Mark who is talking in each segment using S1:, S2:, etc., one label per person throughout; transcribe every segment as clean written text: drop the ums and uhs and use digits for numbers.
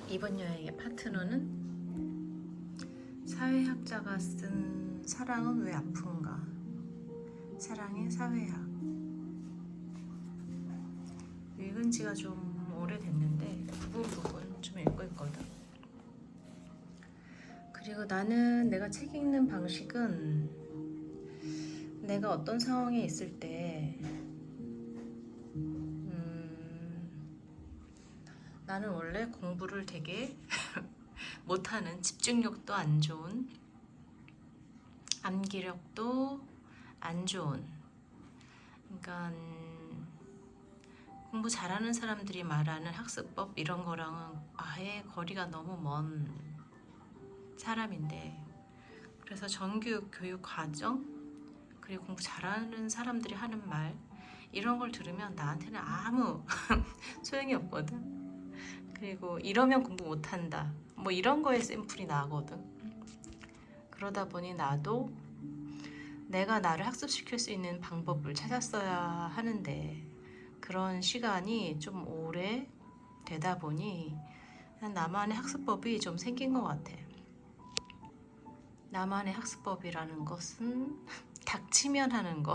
S1: 이번 여행의 파트너는 사회학자가 쓴 사랑은 왜 아픈가? 사랑의 사회학. 읽은 지가 좀 오래됐는데 부분 좀 읽고 있거든. 그리고 나는 내가 책 읽는 방식은 내가 어떤 상황에 있을 때 나는 원래 공부를 되게 못하는, 집중력도 안 좋은, 암기력도 안 좋은, 그러니까 공부 잘하는 사람들이 말하는 학습법 이런 거랑은 아예 거리가 너무 먼 사람인데, 그래서 정규 교육 과정 그리고 공부 잘하는 사람들이 하는 말 이런 걸 들으면 나한테는 아무 소용이 없거든. 그리고 이러면 공부 못한다 뭐 이런 거에 샘플이 나거든. 그러다 보니 나도 내가 나를 학습시킬 수 있는 방법을 찾았어야 하는데, 그런 시간이 좀 오래 되다 보니 나만의 학습법이 좀 생긴 것 같아. 나만의 학습법이라는 것은 닥치면 하는 거.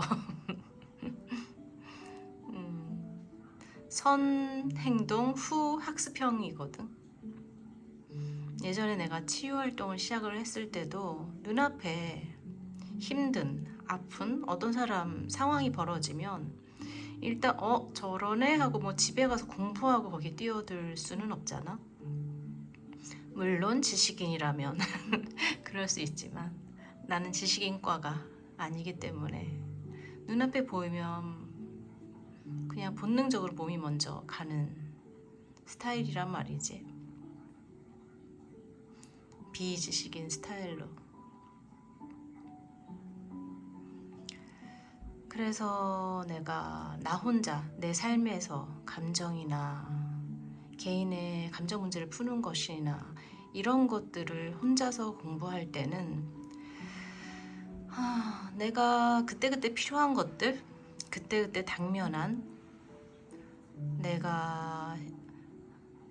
S1: 선 행동 후 학습형이거든. 예전에 내가 치유활동을 시작을 했을 때도 눈앞에 힘든, 아픈 어떤 사람 상황이 벌어지면 일단 저러네 하고 뭐 집에 가서 공부하고 거기 뛰어들 수는 없잖아. 물론 지식인이라면 그럴 수 있지만 나는 지식인과가 아니기 때문에 눈앞에 보이면 그냥 본능적으로 몸이 먼저 가는 스타일이란 말이지. 비지식인 스타일로. 그래서 내가 나 혼자 내 삶에서 감정이나 개인의 감정 문제를 푸는 것이나 이런 것들을 혼자서 공부할 때는 내가 그때그때 필요한 것들, 그때그때 당면한, 내가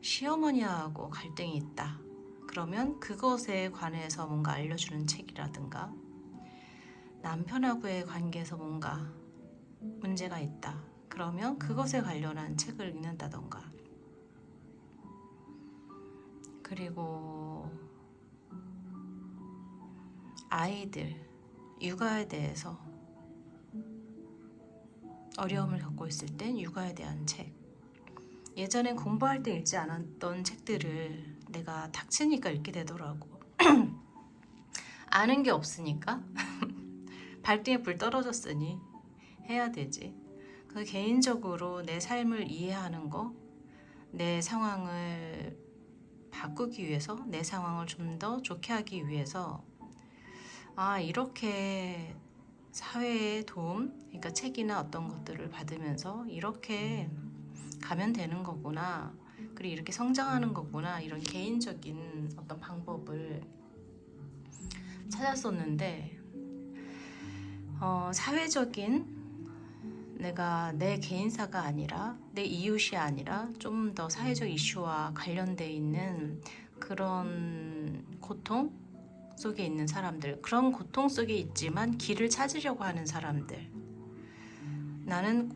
S1: 시어머니하고 갈등이 있다 그러면 그것에 관해서 뭔가 알려주는 책이라든가, 남편하고의 관계에서 뭔가 문제가 있다 그러면 그것에 관련한 책을 읽는다던가, 그리고 아이들 육아에 대해서 어려움을 겪고 있을 땐 육아에 대한 책, 예전엔 공부할 때 읽지 않았던 책들을 내가 닥치니까 읽게 되더라고. 아는 게 없으니까 발등에 불 떨어졌으니 해야 되지. 그 개인적으로 내 삶을 이해하는 거, 내 상황을 바꾸기 위해서, 내 상황을 좀 더 좋게 하기 위해서 이렇게 사회의 도움, 그러니까 책이나 어떤 것들을 받으면서 이렇게 가면 되는 거구나, 그리고 이렇게 성장하는 거구나, 이런 개인적인 어떤 방법을 찾았었는데, 사회적인, 내가 내 개인사가 아니라 내 이웃이 아니라 좀 더 사회적 이슈와 관련돼 있는 그런 고통 속에 있는 사람들, 그런 고통 속에 있지만 길을 찾으려고 하는 사람들, 나는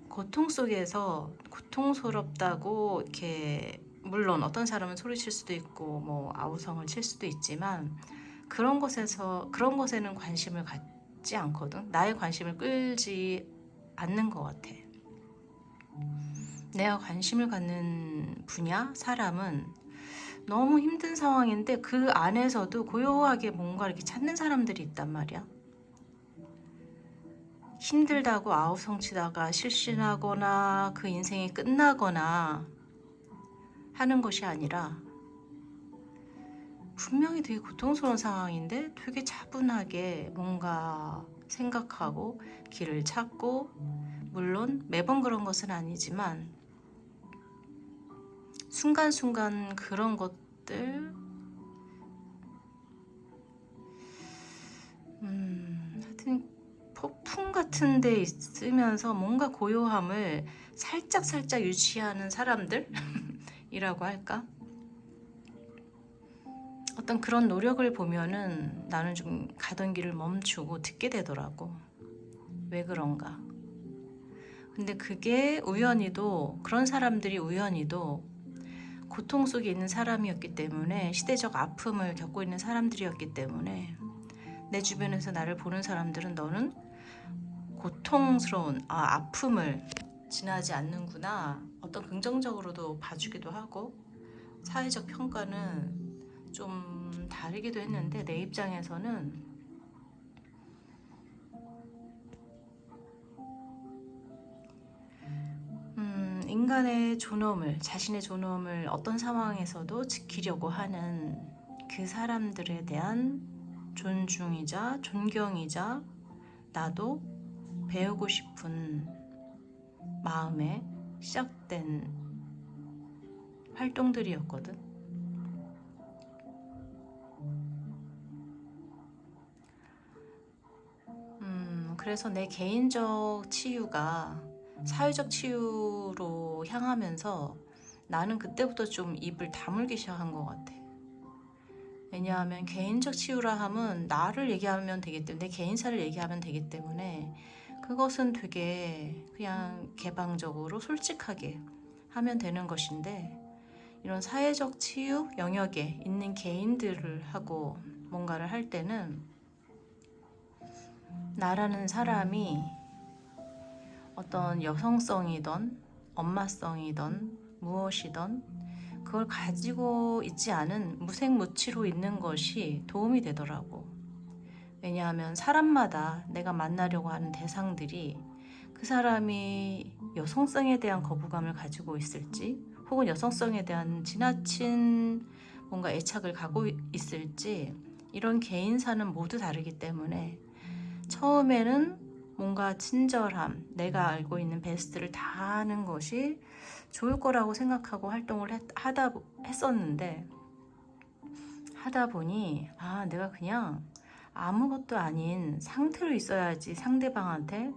S1: 고통 속에서 고통스럽다고 이렇게, 물론 어떤 사람은 소리칠 수도 있고 뭐 아우성을 칠 수도 있지만 그런 것에는 관심을 갖지 않거든. 나의 관심을 끌지 않는 것 같아. 내가 관심을 갖는 분야, 사람은 너무 힘든 상황인데 그 안에서도 고요하게 뭔가 이렇게 찾는 사람들이 있단 말이야. 힘들다고 아우성치다가 실신하거나 그 인생이 끝나거나 하는 것이 아니라, 분명히 되게 고통스러운 상황인데 되게 차분하게 뭔가 생각하고 길을 찾고, 물론 매번 그런 것은 아니지만 순간순간 그런 것들, 하여튼 폭풍 같은 데 있으면서 뭔가 고요함을 살짝 유지하는 사람들이라고 할까? 어떤 그런 노력을 보면은 나는 좀 가던 길을 멈추고 듣게 되더라고. 왜 그런가? 근데 그게 우연히도, 그런 사람들이 우연히도 고통 속에 있는 사람이었기 때문에, 시대적 아픔을 겪고 있는 사람들이었기 때문에 내 주변에서 나를 보는 사람들은 너는 고통스러운 아픔을 지나지 않는구나, 어떤 긍정적으로도 봐주기도 하고, 사회적 평가는 좀 다르기도 했는데, 내 입장에서는 인간의 존엄을, 자신의 존엄을 어떤 상황에서도 지키려고 하는 그 사람들에 대한 존중이자 존경이자 나도 배우고 싶은 마음에 시작된 활동들이었거든. 그래서 내 개인적 치유가 사회적 치유로 향하면서 나는 그때부터 좀 입을 다물기 시작한 것 같아. 왜냐하면 개인적 치유라 함은 나를 얘기하면 되기 때문에, 내 개인사를 얘기하면 되기 때문에 그것은 되게 그냥 개방적으로 솔직하게 하면 되는 것인데, 이런 사회적 치유 영역에 있는 개인들을 하고 뭔가를 할 때는 나라는 사람이 어떤 여성성이든 엄마성이든 무엇이든 그걸 가지고 있지 않은 무색무취로 있는 것이 도움이 되더라고. 왜냐하면 사람마다 내가 만나려고 하는 대상들이 그 사람이 여성성에 대한 거부감을 가지고 있을지, 혹은 여성성에 대한 지나친 뭔가 애착을 갖고 있을지, 이런 개인사는 모두 다르기 때문에 처음에는 뭔가 친절함, 내가 알고 있는 베스트를 다 하는 것이 좋을 거라고 생각하고 활동을 했었는데, 하다 보니 내가 그냥 아무것도 아닌 상태로 있어야지 상대방한테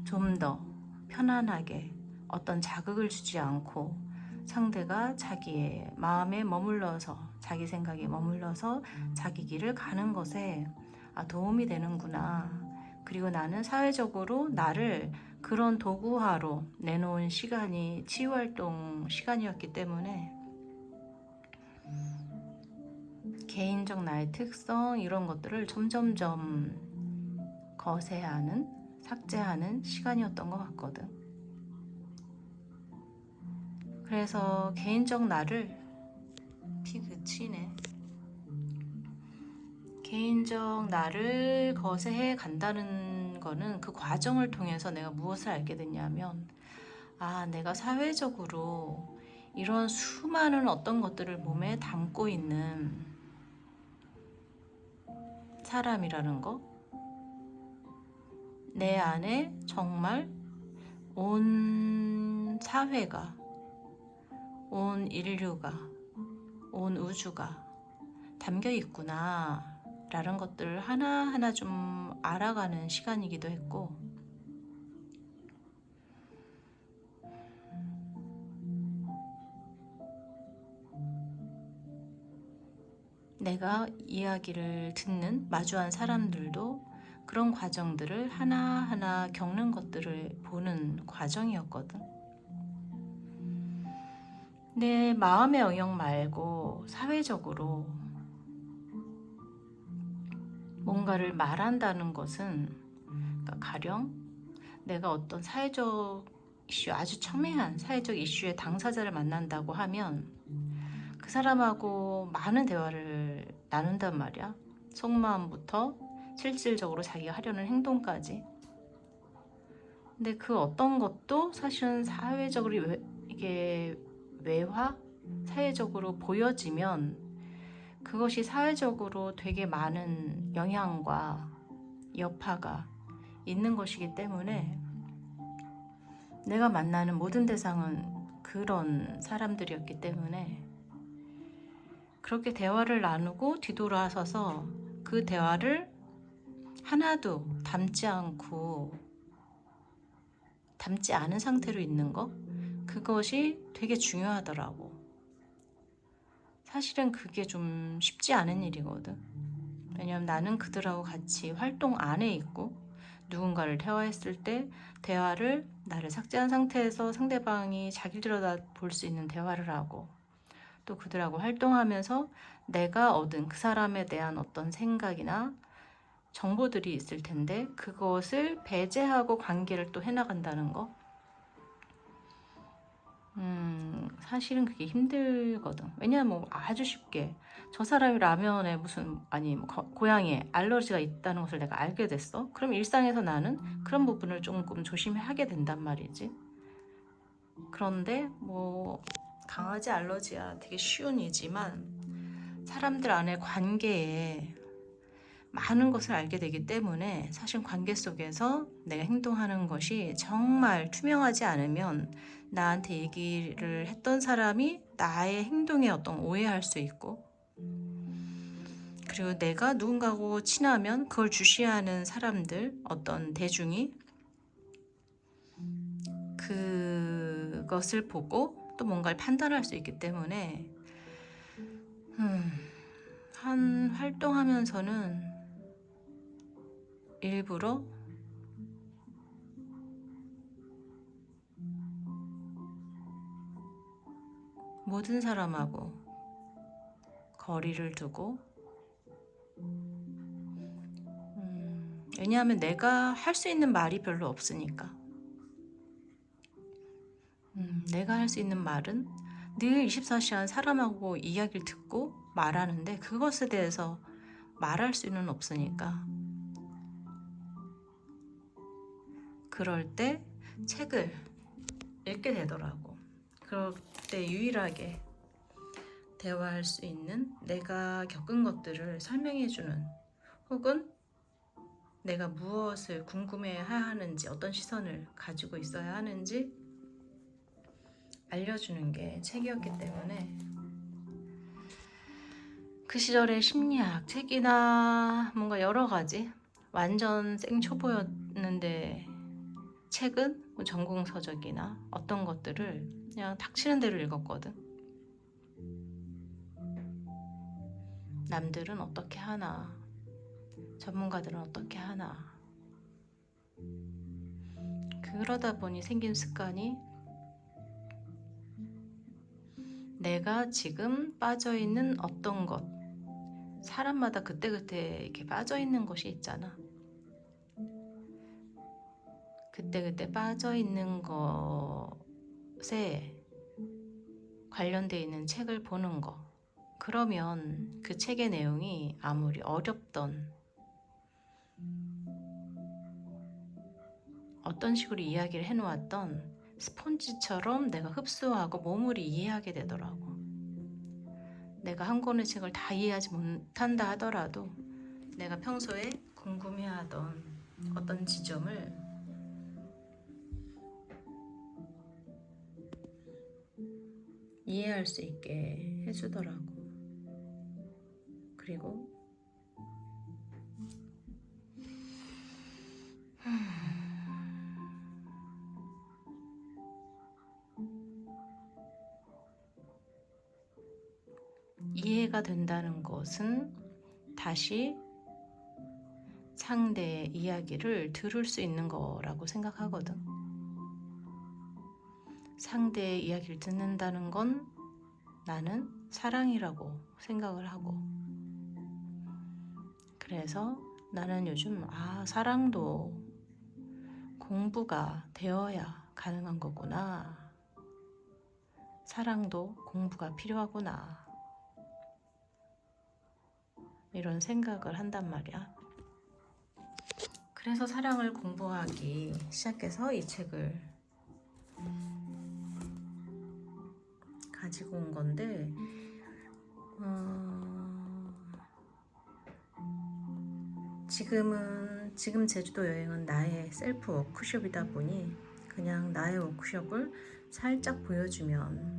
S1: 좀 더 편안하게 어떤 자극을 주지 않고, 상대가 자기의 마음에 머물러서, 자기 생각에 머물러서 자기 길을 가는 것에 도움이 되는구나. 그리고 나는 사회적으로 나를 그런 도구화로 내놓은 시간이 치유활동 시간이었기 때문에 개인적 나의 특성, 이런 것들을 점점점 거세하는, 삭제하는 시간이었던 것 같거든. 그래서 개인적 나를 개인적 나를 거세해 간다는 거는, 그 과정을 통해서 내가 무엇을 알게 됐냐면, 내가 사회적으로 이런 수많은 어떤 것들을 몸에 담고 있는 사람이라는 거, 내 안에 정말 온 사회가, 온 인류가, 온 우주가 담겨 있구나 라는 것들을 하나하나 좀 알아가는 시간이기도 했고, 내가 이야기를 듣는, 마주한 사람들도 그런 과정들을 하나하나 겪는 것들을 보는 과정이었거든. 내 마음의 영역 말고 사회적으로 뭔가를 말한다는 것은, 그러니까 가령 내가 어떤 사회적 이슈, 아주 첨예한 사회적 이슈의 당사자를 만난다고 하면 그 사람하고 많은 대화를 나눈단 말이야. 속마음부터 실질적으로 자기가 하려는 행동까지. 근데 그 어떤 것도 사실은 사회적으로 이게 외화? 사회적으로 보여지면 그것이 사회적으로 되게 많은 영향과 여파가 있는 것이기 때문에, 내가 만나는 모든 대상은 그런 사람들이었기 때문에 그렇게 대화를 나누고 뒤돌아서서 그 대화를 하나도 닮지 않고 닮지 않은 상태로 있는 거, 그것이 되게 중요하더라고. 사실은 그게 좀 쉽지 않은 일이거든. 왜냐면 나는 그들하고 같이 활동 안에 있고, 누군가를 대화했을 때 대화를 나를 삭제한 상태에서 상대방이 자기를 들여다볼 수 있는 대화를 하고, 또 그들하고 활동하면서 내가 얻은 그 사람에 대한 어떤 생각이나 정보들이 있을 텐데, 그것을 배제하고 관계를 또 해나간다는 거, 사실은 그게 힘들거든. 왜냐면 뭐 아주 쉽게 저 사람이 라면에 무슨 아니 뭐 고양이에 알러지가 있다는 것을 내가 알게 됐어. 그럼 일상에서 나는 그런 부분을 조금 조심하게 된단 말이지. 그런데 뭐 강아지 알러지야 되게 쉬운 이지만 사람들 안의 관계에 많은 것을 알게 되기 때문에, 사실 관계 속에서 내가 행동하는 것이 정말 투명하지 않으면 나한테 얘기를 했던 사람이 나의 행동에 어떤 오해할 수 있고, 그리고 내가 누군가하고 친하면 그걸 주시하는 사람들, 어떤 대중이 그것을 보고 또 뭔가를 판단할 수 있기 때문에 한 활동하면서는 일부러 모든 사람하고 거리를 두고, 왜냐하면 내가 할 수 있는 말이 별로 없으니까. 내가 할 수 있는 말은 늘 24시간 사람하고 이야기를 듣고 말하는데, 그것에 대해서 말할 수는 없으니까. 그럴 때 책을 읽게 되더라고. 그럴 때 유일하게 대화할 수 있는, 내가 겪은 것들을 설명해주는, 혹은 내가 무엇을 궁금해야 하는지, 어떤 시선을 가지고 있어야 하는지 알려주는 게 책이었기 때문에, 그 시절의 심리학 책이나 뭔가 여러 가지 완전 생초보였는데, 책은 뭐 전공 서적이나 어떤 것들을 그냥 닥치는 대로 읽었거든. 남들은 어떻게 하나, 전문가들은 어떻게 하나. 그러다 보니 생긴 습관이, 내가 지금 빠져있는 어떤 것, 사람마다 그때그때 이렇게 빠져있는 것이 있잖아. 그때그때 빠져있는 것에 관련되어 있는 책을 보는 거. 그러면 그 책의 내용이 아무리 어렵던, 어떤 식으로 이야기를 해놓았던 스폰지처럼 내가 흡수하고 몸으로 이해하게 되더라고. 내가 한 권의 책을 다 이해하지 못한다 하더라도 내가 평소에 궁금해하던 어떤 지점을 이해할 수 있게 해주더라고. 그리고 이해가 된다는 것은 다시 상대의 이야기를 들을 수 있는 거라고 생각하거든. 상대의 이야기를 듣는다는 건 나는 사랑이라고 생각을 하고, 그래서 나는 요즘 사랑도 공부가 되어야 가능한 거구나. 사랑도 공부가 필요하구나. 이런 생각을 한단 말이야. 그래서 사랑을 공부하기 시작해서 이 책을 가지고 온 건데, 지금 제주도 여행은 나의 셀프 워크숍이다 보니 그냥 나의 워크숍을 살짝 보여주면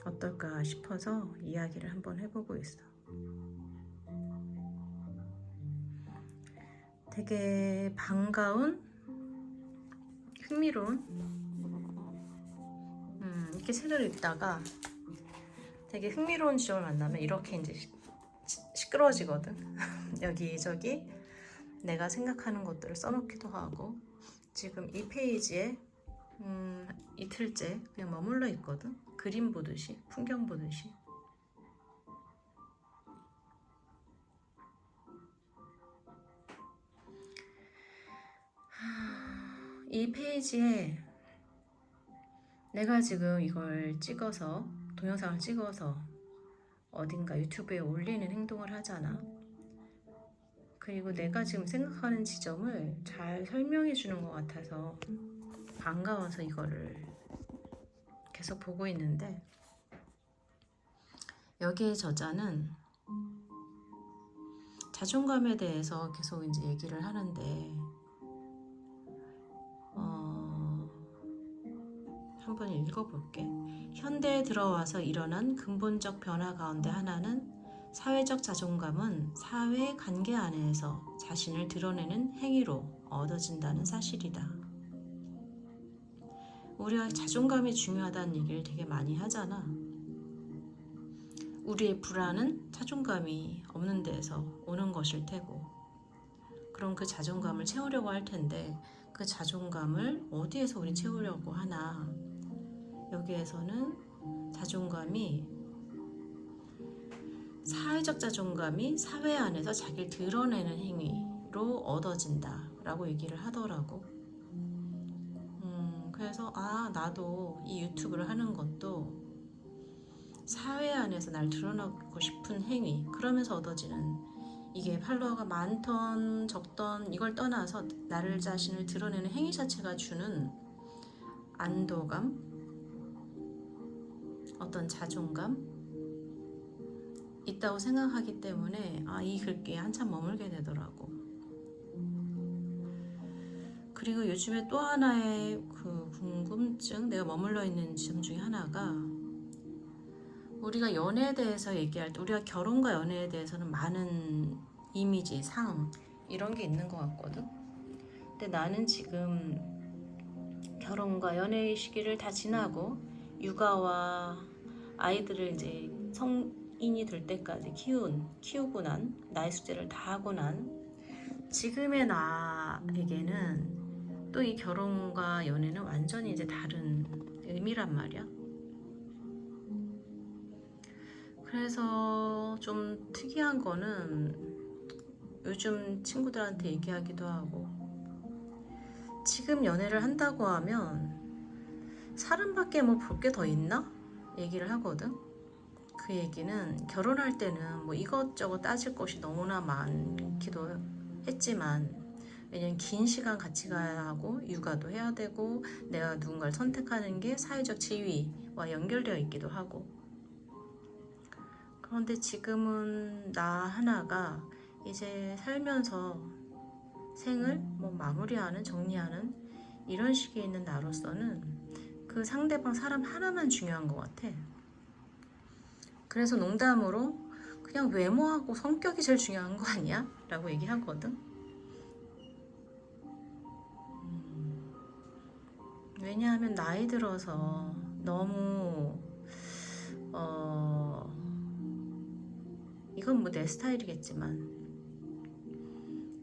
S1: 어떨까 싶어서 이야기를 한번 해보고 있어. 되게 반가운, 흥미로운 이렇게 책을 읽다가 되게 흥미로운 지점을 만나면 이렇게 이제 시끄러워지거든. 여기저기 내가 생각하는 것들을 써놓기도 하고, 지금 이 페이지에 이틀째 그냥 머물러 있거든. 그림 보듯이, 풍경 보듯이. 이 페이지에 내가 지금 이걸 찍어서, 동영상을 찍어서 어딘가 유튜브에 올리는 행동을 하잖아. 그리고 내가 지금 생각하는 지점을 잘 설명해 주는 것 같아서 반가워서 이거를 계속 보고 있는데, 여기에 저자는 자존감에 대해서 계속 이제 얘기를 하는데, 한번 읽어볼게. 현대에 들어와서 일어난 근본적 변화 가운데 하나는 사회적 자존감은 사회 관계 안에서 자신을 드러내는 행위로 얻어진다는 사실이다. 우리가 자존감이 중요하다는 얘기를 되게 많이 하잖아. 우리의 불안은 자존감이 없는 데에서 오는 것일 테고, 그럼 그 자존감을 채우려고 할 텐데, 그 자존감을 어디에서 우리 채우려고 하나? 여기에서는 자존감이, 사회적 자존감이 사회 안에서 자기를 드러내는 행위로 얻어진다 라고 얘기를 하더라고. 그래서 나도 이 유튜브를 하는 것도 사회 안에서 날 드러나고 싶은 행위, 그러면서 얻어지는, 이게 팔로워가 많던 적던 이걸 떠나서 나를 자신을 드러내는 행위 자체가 주는 안도감, 어떤 자존감 있다고 생각하기 때문에 이 글귀에 한참 머물게 되더라고. 그리고 요즘에 또 하나의 그 궁금증, 내가 머물러 있는 지점 중에 하나가, 우리가 연애에 대해서 얘기할 때, 우리가 결혼과 연애에 대해서는 많은 이미지, 상 이런 게 있는 것 같거든. 근데 나는 지금 결혼과 연애의 시기를 다 지나고 육아와 아이들을 이제 성인이 될 때까지 키우고 난, 나의 숙제를 다 하고 난 지금의 나에게는 또 이 결혼과 연애는 완전히 이제 다른 의미란 말이야. 그래서 좀 특이한 거는, 요즘 친구들한테 얘기하기도 하고, 지금 연애를 한다고 하면 사람밖에 뭐 볼 게 더 있나? 얘기를 하거든. 그 얘기는 결혼할 때는 뭐 이것저것 따질 것이 너무나 많기도 했지만, 왜냐면 긴 시간 같이 가야 하고 육아도 해야 되고 내가 누군가를 선택하는 게 사회적 지위와 연결되어 있기도 하고, 그런데 지금은 나 하나가 이제 살면서 생을 뭐 마무리하는, 정리하는 이런 시기에 있는 나로서는 그 상대방 사람 하나만 중요한 것 같아. 그래서 농담으로 그냥 외모하고 성격이 제일 중요한 거 아니야? 라고 얘기하거든. 왜냐하면 나이 들어서 너무 이건 뭐 내 스타일이겠지만,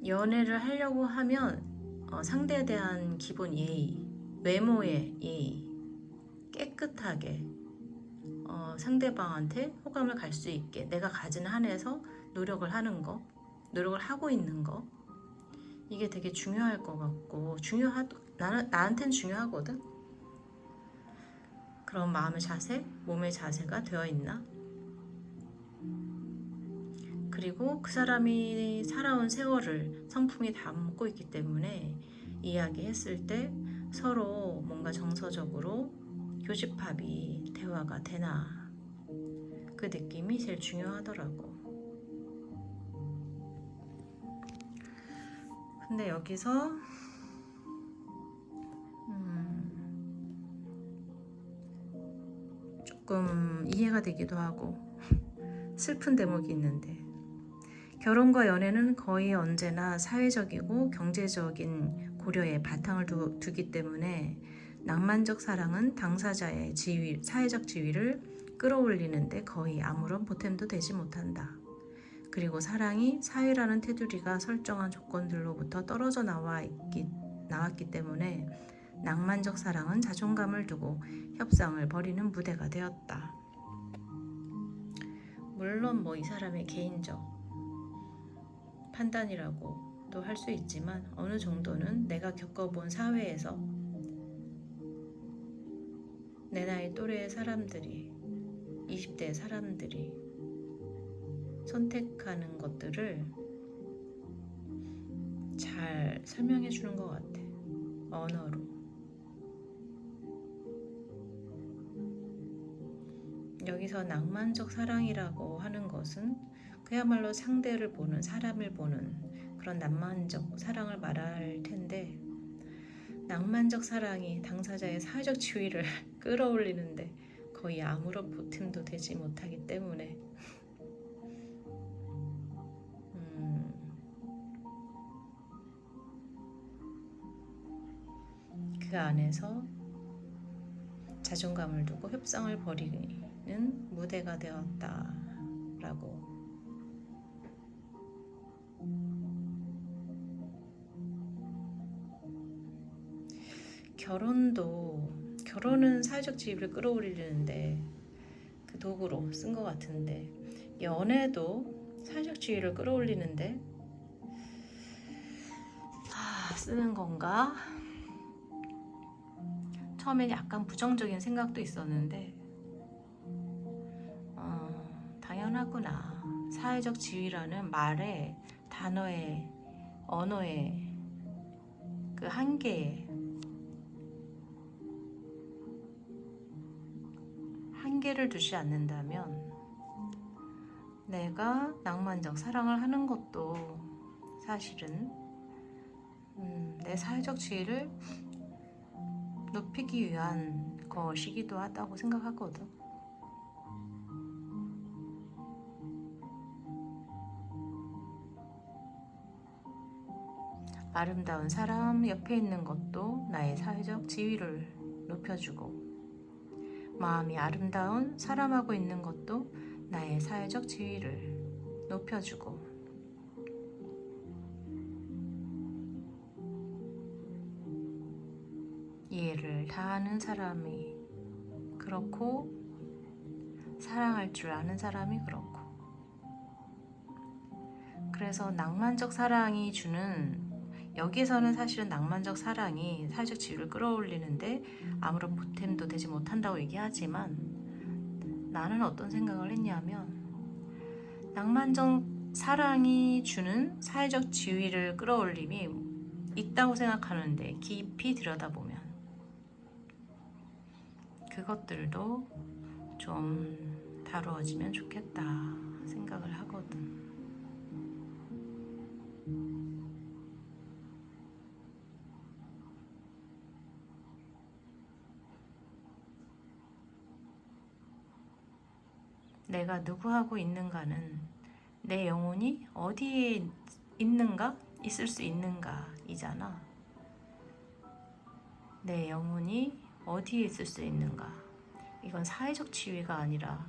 S1: 연애를 하려고 하면 상대에 대한 기본 예의, 외모의 예의, 깨끗하게 상대방한테 호감을 갈 수 있게 내가 가진 한에서 노력을 하는 거, 노력을 하고 있는 거, 이게 되게 중요할 것 같고, 나한테는 중요하거든. 그런 마음의 자세, 몸의 자세가 되어 있나? 그리고 그 사람이 살아온 세월을 성품이 담고 있기 때문에 이야기했을 때 서로 뭔가 정서적으로 교집합이, 대화가 되나, 그 느낌이 제일 중요하더라고. 근데 여기서 조금 이해가 되기도 하고 슬픈 대목이 있는데, 결혼과 연애는 거의 언제나 사회적이고 경제적인 고려에 바탕을 두기 때문에 낭만적 사랑은 당사자의 사회적 지위를 끌어올리는데 거의 아무런 보탬도 되지 못한다. 그리고 사랑이 사회라는 테두리가 설정한 조건들로부터 떨어져 나왔기 때문에 낭만적 사랑은 자존감을 두고 협상을 벌이는 무대가 되었다. 물론 이 사람의 개인적 판단이라고도 할 수 있지만 어느 정도는 내가 겪어본 사회에서 내 나이 또래의 사람들이 20대 사람들이 선택하는 것들을 잘 설명해 주는 것 같아. 언어로. 여기서 낭만적 사랑이라고 하는 것은 그야말로 상대를 보는, 사람을 보는 그런 낭만적 사랑을 말할 텐데, 낭만적 사랑이 당사자의 사회적 지위를 끌어올리는데 거의 아무런 보탬도 되지 못하기 때문에 그 안에서 자존감을 두고 협상을 벌이는 무대가 되었다라고. 결혼은 사회적 지위를 끌어올리는데 그 도구로 쓴 것 같은데, 연애도 사회적 지위를 끌어올리는데 쓰는 건가? 처음엔 약간 부정적인 생각도 있었는데 당연하구나. 사회적 지위라는 말의 단어의 언어의 그 한계를 두지 않는다면 내가 낭만적 사랑을 하는 것도 사실은 내 사회적 지위를 높이기 위한 것이기도 하다고 생각하거든. 아름다운 사람 옆에 있는 것도 나의 사회적 지위를 높여주고, 마음이 아름다운 사람하고 있는 것도 나의 사회적 지위를 높여주고, 이해를 다하는 사람이 그렇고, 사랑할 줄 아는 사람이 그렇고. 그래서 낭만적 사랑이 주는, 여기에서는 사실은 낭만적 사랑이 사회적 지위를 끌어올리는데 아무런 보탬도 되지 못한다고 얘기하지만, 나는 어떤 생각을 했냐면, 낭만적 사랑이 주는 사회적 지위를 끌어올림이 있다고 생각하는데, 깊이 들여다보면 그것들도 좀 다루어지면 좋겠다 생각을 하거든. 내가 누구하고 있는가는 내 영혼이 어디에 있는가? 있을 수 있는가 이잖아. 내 영혼이 어디에 있을 수 있는가. 이건 사회적 지위가 아니라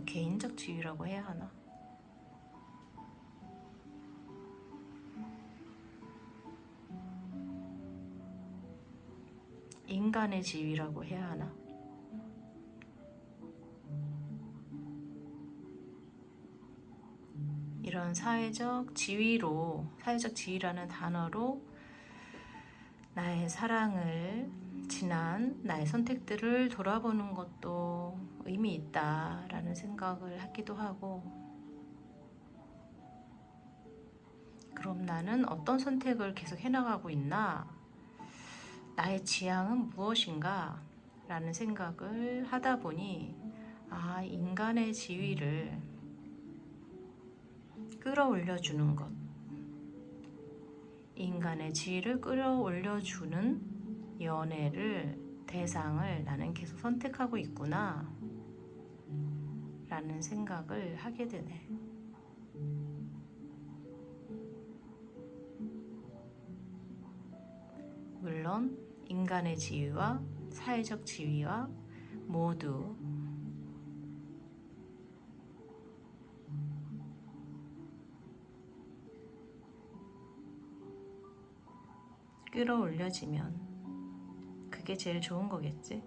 S1: 개인적 지위라고 해야 하나? 인간의 지위라고 해야 하나? 이런 사회적 지위라는 단어로 나의 사랑을, 지난 나의 선택들을 돌아보는 것도 의미 있다라는 생각을 하기도 하고, 그럼 나는 어떤 선택을 계속 해나가고 있나? 나의 지향은 무엇인가? 라는 생각을 하다 보니, 인간의 지위를 끌어올려주는 것, 인간의 지위를 끌어올려주는 연애를, 대상을 나는 계속 선택하고 있구나 라는 생각을 하게 되네. 물론 인간의 지위와 사회적 지위와 모두 끌어올려지면 그게 제일 좋은 거겠지.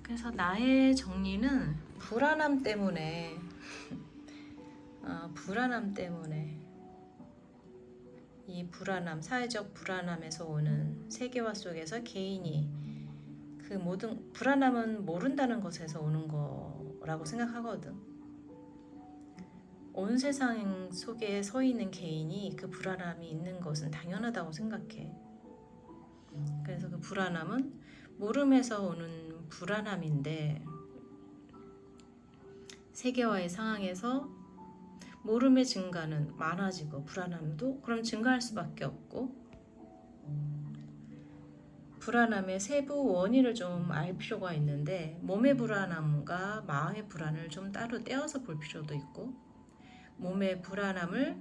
S1: 그래서 나의 정리는 불안함 때문에 이 불안함, 사회적 불안함에서 오는 세계화 속에서 개인이 그 모든 불안함은 모른다는 것에서 오는 거라고 생각하거든. 온 세상 속에 서 있는 개인이 그 불안함이 있는 것은 당연하다고 생각해. 그래서 그 불안함은 모름에서 오는 불안함인데, 세계화의 상황에서 모름의 증가는 많아지고 불안함도 그럼 증가할 수밖에 없고, 불안함의 세부 원인을 좀 알 필요가 있는데, 몸의 불안함과 마음의 불안을 좀 따로 떼어서 볼 필요도 있고, 몸의 불안함을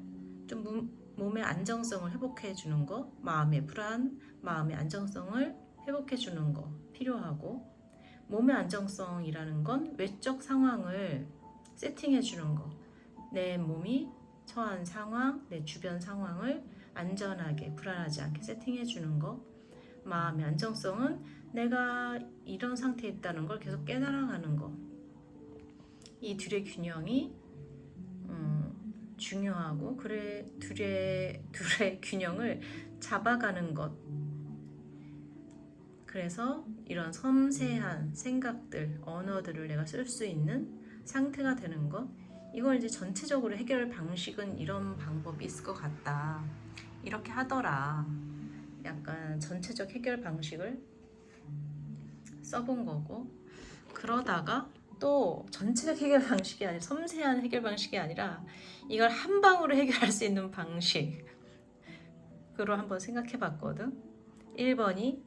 S1: 좀 몸의 안정성을 회복해 주는 거, 마음의 불안, 마음의 안정성을 회복해 주는 거 필요하고, 몸의 안정성이라는 건 외적 상황을 세팅해 주는 거, 내 몸이 처한 상황, 내 주변 상황을 안전하게 불안하지 않게 세팅해 주는 거, 마음의 안정성은 내가 이런 상태에 있다는 걸 계속 깨달아가는 거. 이 둘의 균형이 중요하고, 그래 둘의 균형을 잡아가는 것. 그래서 이런 섬세한 생각들, 언어들을 내가 쓸 수 있는 상태가 되는 것. 이걸 이제 전체적으로 해결 방식은 이런 방법이 있을 것 같다, 이렇게 하더라. 약간 전체적 해결 방식을 써본 거고, 그러다가 또 전체적 해결 방식이 아니라, 섬세한 해결 방식이 아니라 이걸 한 방으로 해결할 수 있는 방식으로 한번 생각해 봤거든. 1번이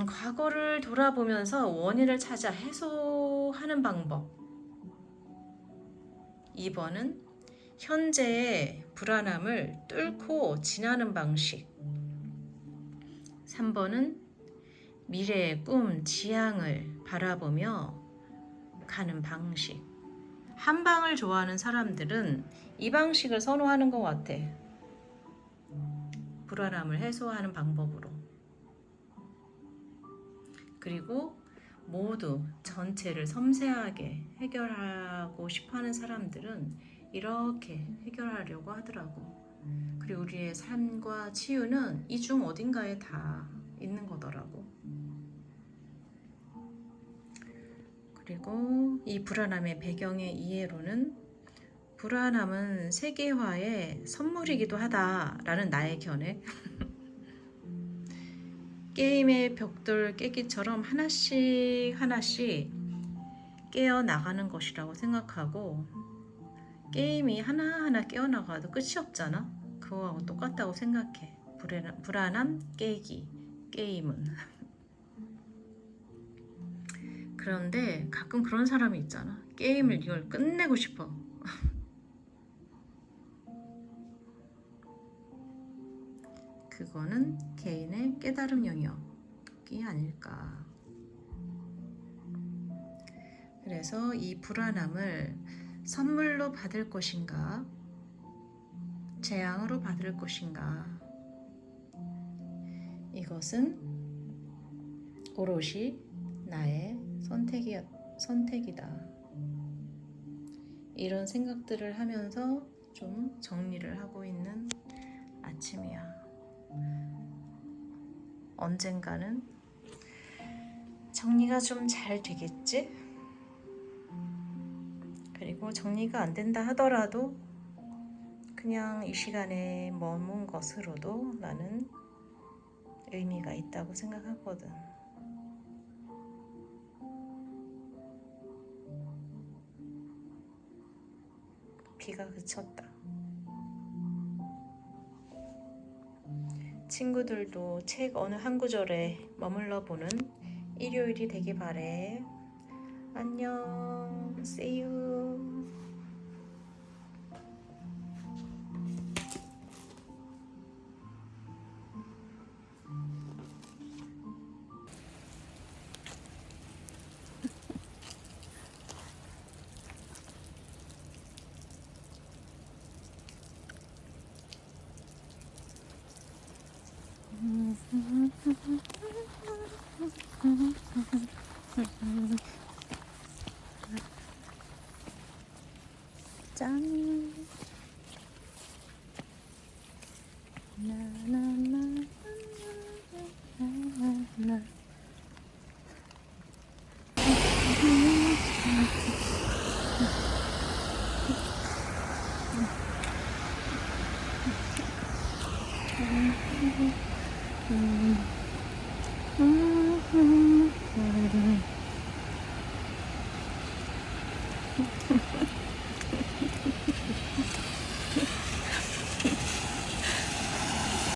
S1: 과거를 돌아보면서 원인을 찾아 해소하는 방법. 2번은 현재의 불안함을 뚫고 지나는 방식. 3번은 미래의 꿈, 지향을 바라보며 가는 방식. 한방을 좋아하는 사람들은 이 방식을 선호하는 것 같아. 불안함을 해소하는 방법으로. 그리고 모두 전체를 섬세하게 해결하고 싶어하는 사람들은 이렇게 해결하려고 하더라고. 그리고 우리의 삶과 치유는 이 중 어딘가에 다 있는 거더라고. 그리고 이 불안함의 배경의 이해로는, 불안함은 세계화의 선물이기도 하다라는 나의 견해. 게임의 벽돌 깨기처럼 하나씩 깨어나가는 것이라고 생각하고, 게임이 하나하나 깨어나가도 끝이 없잖아. 그거하고 똑같다고 생각해. 불안함 깨기, 게임은. 그런데 가끔 그런 사람이 있잖아. 게임을 이걸 끝내고 싶어. 그거는 개인의 깨달음 영역이 아닐까. 그래서 이 불안함을 선물로 받을 것인가, 재앙으로 받을 것인가, 이것은 오롯이 나의 선택이다. 이런 생각들을 하면서 좀 정리를 하고 있는 아침이야. 언젠가는 정리가 좀 잘 되겠지? 그리고 정리가 안 된다 하더라도 그냥 이 시간에 머문 것으로도 나는 의미가 있다고 생각하거든. 비가 그쳤다. 친구들도 책 어느 한 구절에 머물러 보는 일요일이 되길 바래. 안녕. See you. 짠. 나나나나나나.